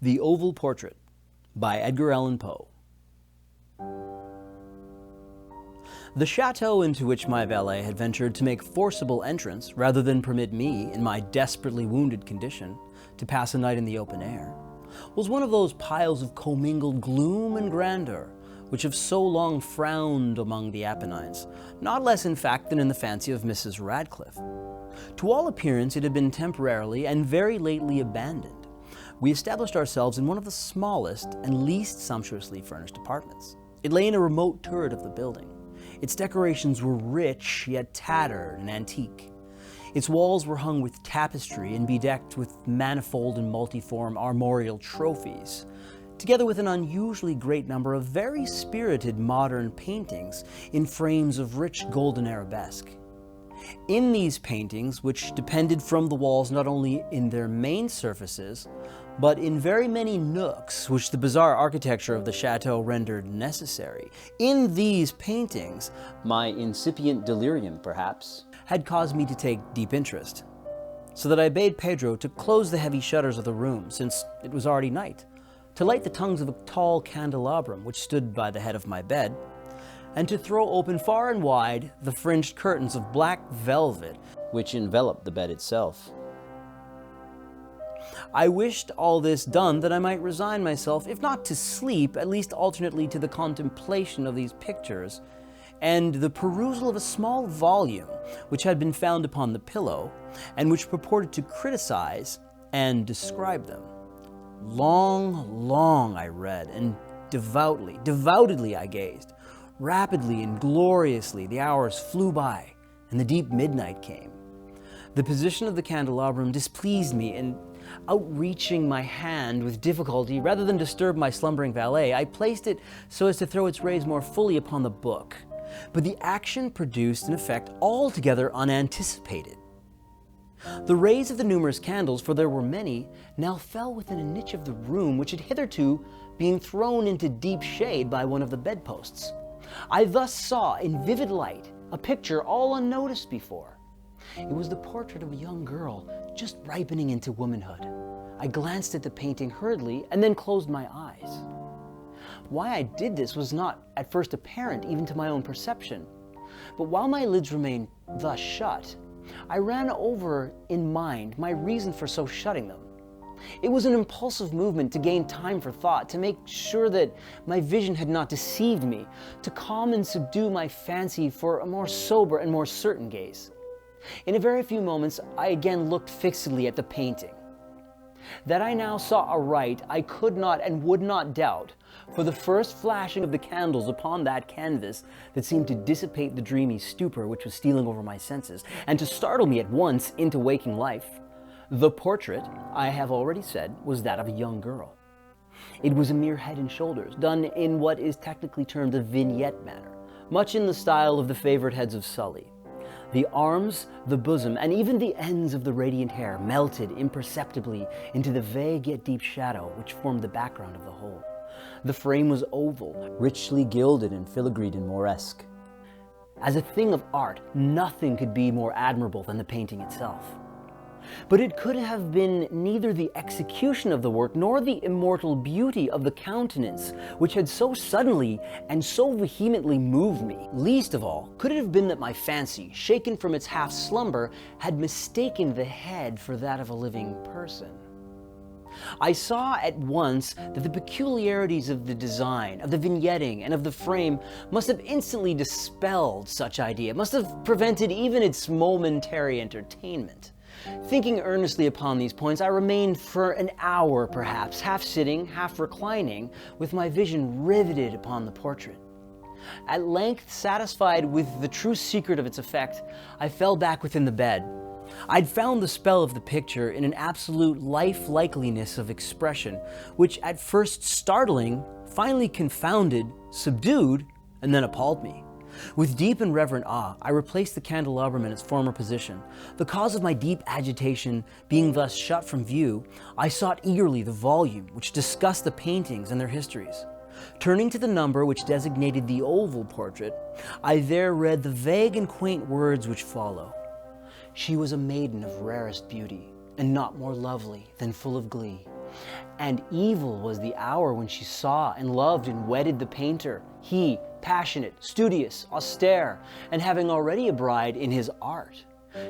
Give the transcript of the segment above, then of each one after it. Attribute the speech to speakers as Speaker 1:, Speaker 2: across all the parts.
Speaker 1: The Oval Portrait by Edgar Allan Poe. The chateau into which my valet had ventured to make forcible entrance, rather than permit me, in my desperately wounded condition, to pass a night in the open air, was one of those piles of commingled gloom and grandeur which have so long frowned among the Apennines, not less in fact than in the fancy of Mrs. Radcliffe. To all appearance it had been temporarily and very lately abandoned. We established ourselves in one of the smallest and least sumptuously furnished apartments. It lay in a remote turret of the building. Its decorations were rich, yet tattered and antique. Its walls were hung with tapestry and bedecked with manifold and multiform armorial trophies, together with an unusually great number of very spirited modern paintings in frames of rich golden arabesque. In these paintings, which depended from the walls not only in their main surfaces, but in very many nooks which the bizarre architecture of the chateau rendered necessary, in these paintings, my incipient delirium perhaps, had caused me to take deep interest, so that I bade Pedro to close the heavy shutters of the room, since it was already night, to light the tongues of a tall candelabrum which stood by the head of my bed, and to throw open far and wide the fringed curtains of black velvet which enveloped the bed itself. I wished all this done that I might resign myself, if not to sleep, at least alternately to the contemplation of these pictures, and the perusal of a small volume which had been found upon the pillow, and which purported to criticize and describe them. Long I read, and devoutedly I gazed. Rapidly and gloriously the hours flew by, and the deep midnight came. The position of the candelabrum displeased me, and outreaching my hand with difficulty, rather than disturb my slumbering valet, I placed it so as to throw its rays more fully upon the book. But the action produced an effect altogether unanticipated. The rays of the numerous candles, for there were many, now fell within a niche of the room which had hitherto been thrown into deep shade by one of the bedposts. I thus saw in vivid light a picture all unnoticed before. It was the portrait of a young girl just ripening into womanhood. I glanced at the painting hurriedly and then closed my eyes. Why I did this was not at first apparent even to my own perception, but while my lids remained thus shut, I ran over in mind my reason for so shutting them. It was an impulsive movement to gain time for thought, to make sure that my vision had not deceived me, to calm and subdue my fancy for a more sober and more certain gaze. In a very few moments, I again looked fixedly at the painting. That I now saw aright, I could not and would not doubt, for the first flashing of the candles upon that canvas that seemed to dissipate the dreamy stupor which was stealing over my senses, and to startle me at once into waking life. The portrait, I have already said, was that of a young girl. It was a mere head and shoulders, done in what is technically termed a vignette manner, much in the style of the favorite heads of Sully. The arms, the bosom, and even the ends of the radiant hair melted imperceptibly into the vague yet deep shadow which formed the background of the whole. The frame was oval, richly gilded and filigreed and Moresque. As a thing of art, nothing could be more admirable than the painting itself. But it could have been neither the execution of the work nor the immortal beauty of the countenance which had so suddenly and so vehemently moved me. Least of all, could it have been that my fancy, shaken from its half-slumber, had mistaken the head for that of a living person. I saw at once that the peculiarities of the design, of the vignetting, and of the frame must have instantly dispelled such idea, must have prevented even its momentary entertainment. Thinking earnestly upon these points, I remained for an hour perhaps, half sitting, half reclining, with my vision riveted upon the portrait. At length, satisfied with the true secret of its effect, I fell back within the bed. I'd found the spell of the picture in an absolute life-likeliness of expression, which at first startling, finally confounded, subdued, and then appalled me. With deep and reverent awe, I replaced the candelabrum in its former position. The cause of my deep agitation being thus shut from view, I sought eagerly the volume which discussed the paintings and their histories. Turning to the number which designated the oval portrait, I there read the vague and quaint words which follow. She was a maiden of rarest beauty, and not more lovely than full of glee. And evil was the hour when she saw and loved and wedded the painter, he, passionate, studious, austere, and having already a bride in his art.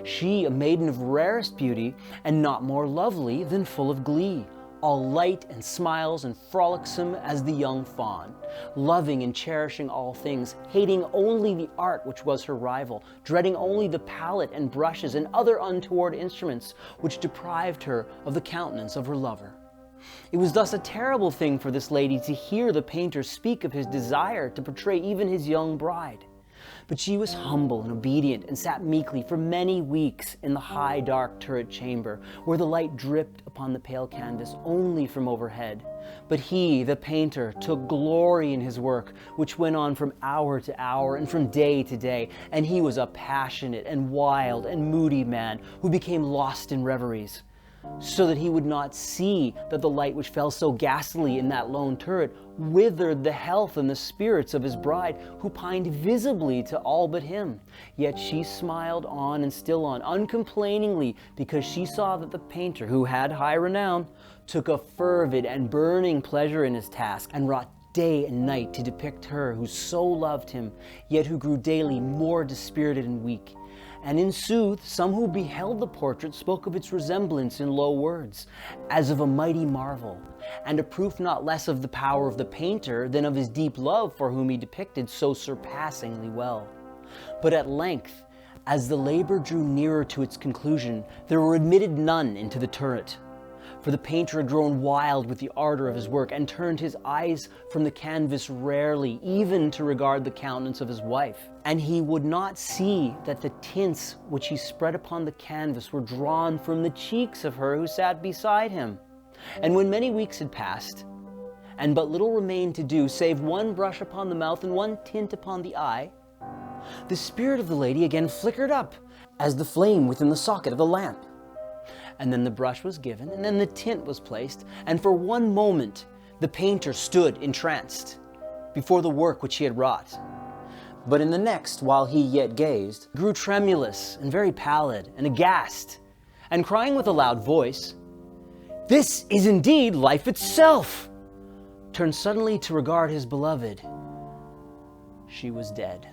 Speaker 1: She, a maiden of rarest beauty, and not more lovely than full of glee, all light and smiles and frolicsome as the young fawn, loving and cherishing all things, hating only the art which was her rival, dreading only the palette and brushes and other untoward instruments which deprived her of the countenance of her lover. It was thus a terrible thing for this lady to hear the painter speak of his desire to portray even his young bride. But she was humble and obedient, and sat meekly for many weeks in the high dark turret chamber, where the light dripped upon the pale canvas only from overhead. But he, the painter, took glory in his work, which went on from hour to hour and from day to day, and he was a passionate and wild and moody man who became lost in reveries, so that he would not see that the light which fell so ghastly in that lone turret withered the health and the spirits of his bride, who pined visibly to all but him. Yet she smiled on and still on, uncomplainingly, because she saw that the painter, who had high renown, took a fervid and burning pleasure in his task, and wrought day and night to depict her who so loved him, yet who grew daily more dispirited and weak. And in sooth, some who beheld the portrait spoke of its resemblance in low words, as of a mighty marvel, and a proof not less of the power of the painter than of his deep love for whom he depicted so surpassingly well. But at length, as the labor drew nearer to its conclusion, there were admitted none into the turret. For the painter had grown wild with the ardor of his work, and turned his eyes from the canvas rarely, even to regard the countenance of his wife. And he would not see that the tints which he spread upon the canvas were drawn from the cheeks of her who sat beside him. And when many weeks had passed, and but little remained to do, save one brush upon the mouth and one tint upon the eye, the spirit of the lady again flickered up, as the flame within the socket of the lamp. And then the brush was given, and then the tint was placed, and for one moment the painter stood entranced before the work which he had wrought. But in the next, while he yet gazed, grew tremulous and very pallid and aghast, and crying with a loud voice, "This is indeed life itself!" turned suddenly to regard his beloved. She was dead.